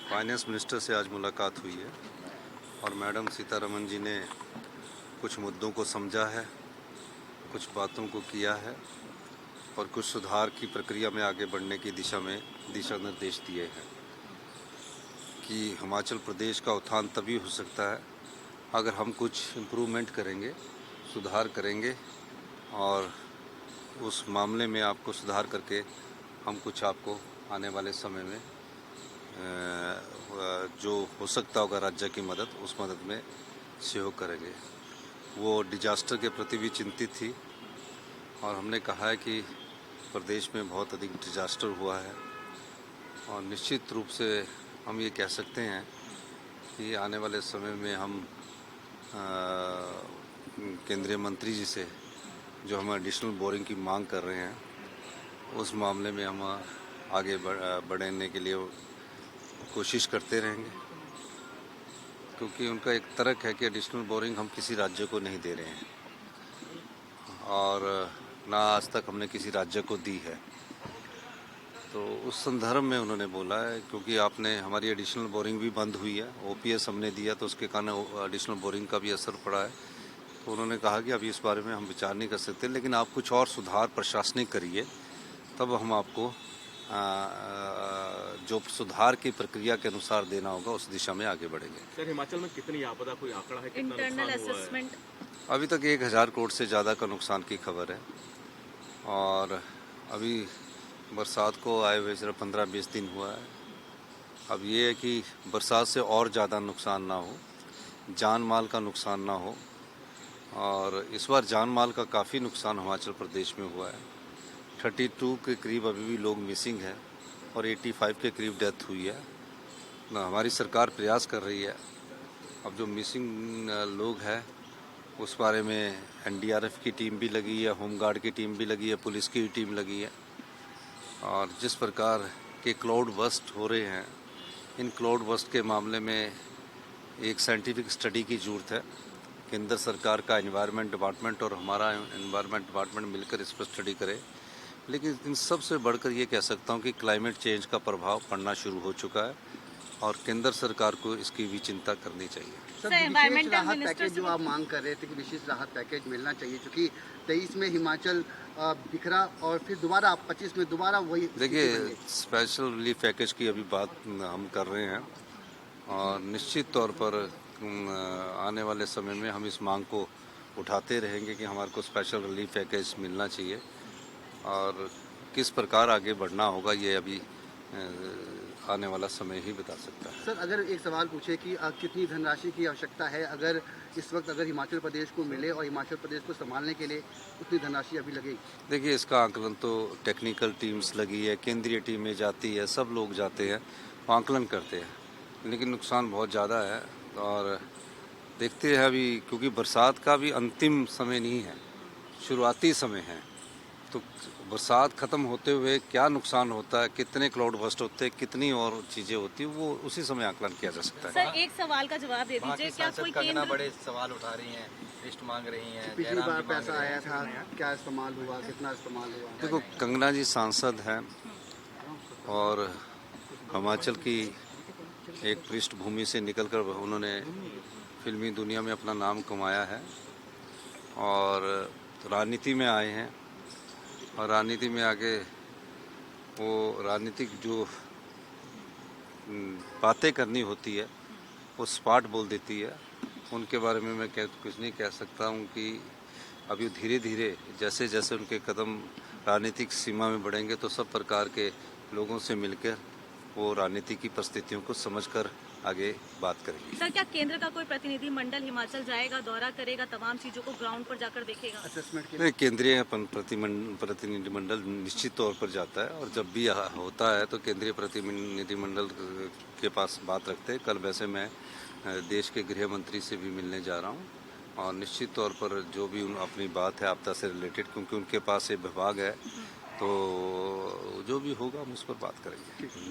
Finance minister से आज मुलाकात हुई है और मैडम सीतारमण जी ने कुछ मुद्दों को समझा है, कुछ बातों को किया है और कुछ सुधार की प्रक्रिया में आगे बढ़ने की दिशा में दिशा निर्देश दिए हैं कि हिमाचल प्रदेश का उत्थान तभी हो सकता है अगर हम कुछ इम्प्रूवमेंट करेंगे, सुधार करेंगे और उस मामले में आपको सुधार करके हम कुछ आपको आने वाले समय में जो हो सकता होगा राज्य की मदद, उस मदद में सहयोग करेंगे। वो डिजास्टर के प्रति भी चिंतित थी और हमने कहा है कि प्रदेश में बहुत अधिक डिजास्टर हुआ है और निश्चित रूप से हम ये कह सकते हैं कि आने वाले समय में हम केंद्रीय मंत्री जी से जो हम एडिशनल बोरिंग की मांग कर रहे हैं, उस मामले में हम आगे बढ़ने के लिए कोशिश करते रहेंगे, क्योंकि उनका एक तर्क है कि एडिशनल बोरिंग हम किसी राज्य को नहीं दे रहे हैं और ना आज तक हमने किसी राज्य को दी है। तो उस संदर्भ में उन्होंने बोला है, क्योंकि आपने हमारी एडिशनल बोरिंग भी बंद हुई है, ओपीएस हमने दिया तो उसके कारण एडिशनल बोरिंग का भी असर पड़ा है। तो उन्होंने कहा कि अभी इस बारे में हम विचार नहीं कर सकते, लेकिन आप कुछ और सुधार प्रशासनिक करिए, तब हम आपको जो सुधार की प्रक्रिया के अनुसार देना होगा उस दिशा में आगे बढ़ेंगे। सर, हिमाचल में कितनी आपदा, कोई आंकड़ा है, कितना इंटरनल नुकसान हुआ है? असेसमेंट अभी तक 1000 करोड़ से ज़्यादा का नुकसान की खबर है और अभी बरसात को आए हुए सिर्फ 15-20 दिन हुआ है। अब ये है कि बरसात से और ज़्यादा नुकसान ना हो, जान माल का नुकसान ना हो, और इस बार जान माल का काफ़ी नुकसान हिमाचल प्रदेश में हुआ है। 32 के करीब अभी भी लोग मिसिंग हैं और 85 के करीब डेथ हुई है। हमारी सरकार प्रयास कर रही है। अब जो मिसिंग लोग हैं उस बारे में एनडीआरएफ की टीम भी लगी है, होमगार्ड की टीम भी लगी है, पुलिस की टीम लगी है और जिस प्रकार के क्लाउड बस्ट हो रहे हैं, इन क्लाउड बस्ट के मामले में एक साइंटिफिक स्टडी की ज़रूरत है। केंद्र सरकार का एनवायरनमेंट डिपार्टमेंट और हमारा एनवायरनमेंट डिपार्टमेंट मिलकर इस पर स्टडी करे। लेकिन इन सब से बढ़कर ये कह सकता हूँ कि क्लाइमेट चेंज का प्रभाव पड़ना शुरू हो चुका है और केंद्र सरकार को इसकी भी चिंता करनी चाहिए। सर, विशेष राहत पैकेज जो आप मांग कर रहे थे कि विशेष राहत पैकेज मिलना चाहिए, क्योंकि 23 में हिमाचल बिखरा और फिर दोबारा 25 में दोबारा वही। देखिए, स्पेशल रिलीफ पैकेज की अभी बात हम कर रहे हैं और निश्चित तौर पर आने वाले समय में हम इस मांग को उठाते रहेंगे कि हमारे को स्पेशल रिलीफ पैकेज मिलना चाहिए और किस प्रकार आगे बढ़ना होगा ये अभी आने वाला समय ही बता सकता है। सर, अगर एक सवाल पूछे कि कितनी धनराशि की आवश्यकता है अगर इस वक्त अगर हिमाचल प्रदेश को मिले और हिमाचल प्रदेश को संभालने के लिए उतनी धनराशि अभी लगेगी? देखिए, इसका आकलन तो टेक्निकल टीम्स लगी है, केंद्रीय टीमें जाती है, सब लोग जाते हैं, आकलन करते हैं, लेकिन नुकसान बहुत ज़्यादा है और देखते हैं अभी, क्योंकि बरसात का भी अंतिम समय नहीं है, शुरुआती समय है। तो बरसात ख़त्म होते हुए क्या नुकसान होता है, कितने क्लाउड बस्ट होते हैं, कितनी और चीज़ें होती हैं, वो उसी समय आकलन किया जा सकता है। सर, एक सवाल का जवाब दे दीजिए, क्या कोई केंद्र बड़े सवाल उठा रही हैं, लिस्ट मांग रही हैं, पिछली बार पैसा आया था, क्या इस्तेमाल हुआ, कितना इस्तेमाल हुआ? देखो, कंगना जी सांसद हैं और हिमाचल की एक पृष्ठभूमि से निकलकर उन्होंने फिल्मी दुनिया में अपना नाम कमाया है और राजनीति में आए हैं और राजनीति में आके वो राजनीतिक जो बातें करनी होती है वो स्पॉट बोल देती है। उनके बारे में मैं कुछ नहीं कह सकता हूँ कि अभी धीरे धीरे जैसे जैसे उनके कदम राजनीतिक सीमा में बढ़ेंगे तो सब प्रकार के लोगों से मिलकर वो राजनीति की परिस्थितियों को समझकर आगे बात करेंगे। सर, क्या केंद्र का कोई प्रतिनिधि मंडल हिमाचल जाएगा, दौरा करेगा, तमाम चीजों को ग्राउंड पर जाकर देखेगा? असेसमेंट के नहीं, केंद्रीय प्रतिनिधिमंडल निश्चित तौर पर जाता है और जब भी होता है तो केंद्रीय प्रतिनिधिमंडल के पास बात रखते हैं। कल वैसे मैं देश के गृह मंत्री से भी मिलने जा रहा हूँ और निश्चित तौर पर जो भी अपनी बात है आपदा से रिलेटेड, क्योंकि उनके पास ये विभाग है, तो जो भी होगा हम उस पर बात करेंगे। धन्यवाद।